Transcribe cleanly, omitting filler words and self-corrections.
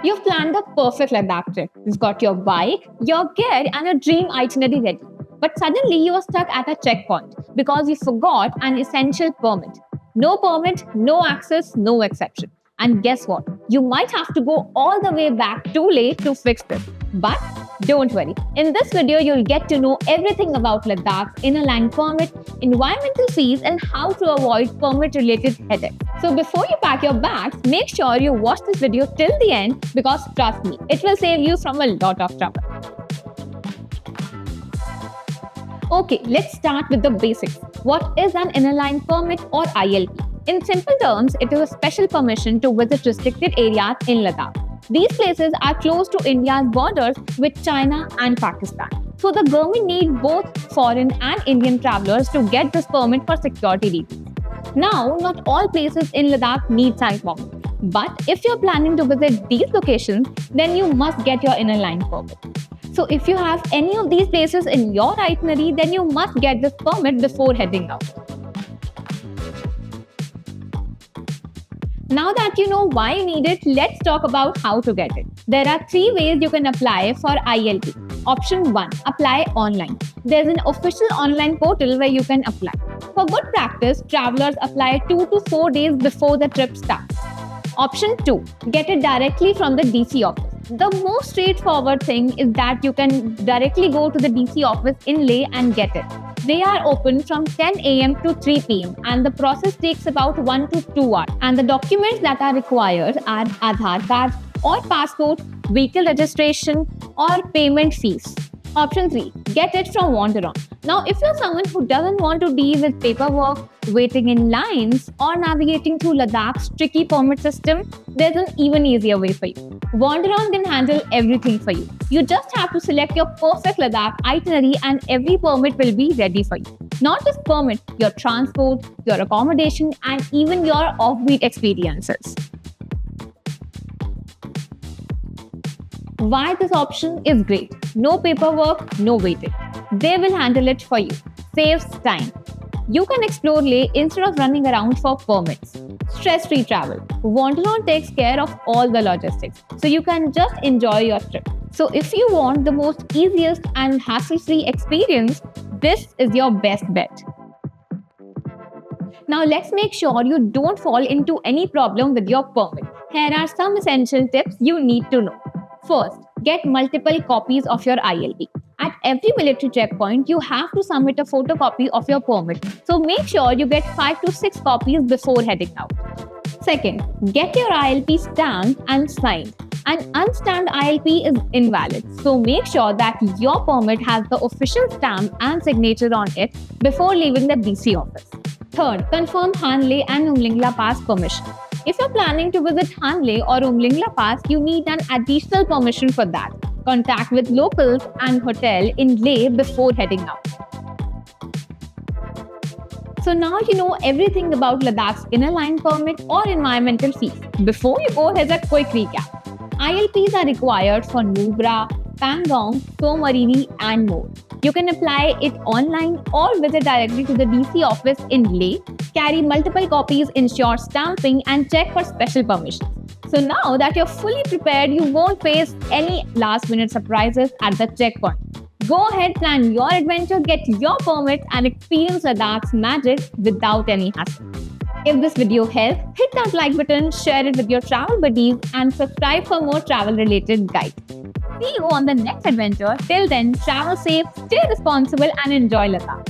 You've planned the perfect Ladakh trip. You've got your bike, your gear, and a dream itinerary ready. But suddenly you are stuck at a checkpoint because you forgot an essential permit. No permit, no access, no exception. And guess what? You might have to go all the way back too late to fix this. But don't worry. In this video, you'll get to know everything about Ladakh's inner line permit, environmental fees, and how to avoid permit-related headaches. So before you pack your bags, make sure you watch this video till the end because trust me, it will save you from a lot of trouble. Okay, let's start with the basics. What is an inner line permit or ILP? In simple terms, it is a special permission to visit restricted areas in Ladakh. These places are close to India's borders with China and Pakistan. So the government needs both foreign and Indian travelers to get this permit for security reasons. Now, not all places in Ladakh need site permit. But if you're planning to visit these locations, then you must get your inner line permit. So if you have any of these places in your itinerary, then you must get this permit before heading out. Now that you know why you need it, let's talk about how to get it. There are 3 ways you can apply for ILP. Option 1. Apply online. There's an official online portal where you can apply. For good practice, travelers apply 2 to 4 days before the trip starts. Option 2. Get it directly from the DC office. The most straightforward thing is that you can directly go to the DC office in Leh and get it. They are open from 10 a.m. to 3 p.m. and the process takes about 1 to 2 hours. And the documents that are required are Aadhaar card or passport, vehicle registration, or payment fees. Option 3. Get it from Wanderon. Now, if you're someone who doesn't want to deal with paperwork, waiting in lines, or navigating through Ladakh's tricky permit system, there's an even easier way for you. Wanderon can handle everything for you. You just have to select your perfect Ladakh itinerary and every permit will be ready for you. Not just permit, your transport, your accommodation, and even your offbeat experiences. Why this option is great. No paperwork, no waiting. They will handle it for you. Saves time. You can explore Leh instead of running around for permits. Stress-free travel. Wanderon takes care of all the logistics, so you can just enjoy your trip. So if you want the most easiest and hassle-free experience, this is your best bet. Now let's make sure you don't fall into any problem with your permit. Here are some essential tips you need to know. First, get multiple copies of your ILP. At every military checkpoint, you have to submit a photocopy of your permit. So make sure you get 5 to 6 copies before heading out. Second, get your ILP stamped and signed. An unstamped ILP is invalid. So make sure that your permit has the official stamp and signature on it before leaving the DC office. Third, confirm Hanle and Umlingla Pass permission. If you're planning to visit Hanle or Umlingla Pass, you need an additional permission for that. Contact with locals and hotel in Leh before heading out. So now you know everything about Ladakh's inner line permit or environmental fees. Before you go, here's a quick recap. ILPs are required for Nubra, Pangong, Somarini, and more. You can apply it online or visit directly to the DC office in Leh. Carry multiple copies, ensure stamping, and check for special permissions. So now that you're fully prepared, you won't face any last-minute surprises at the checkpoint. Go ahead, plan your adventure, get your permit, and experience Ladakh's magic without any hassle. If this video helped, hit that like button, share it with your travel buddies, and subscribe for more travel-related guides. See you on the next adventure. Till then, travel safe, stay responsible, and enjoy Ladakh.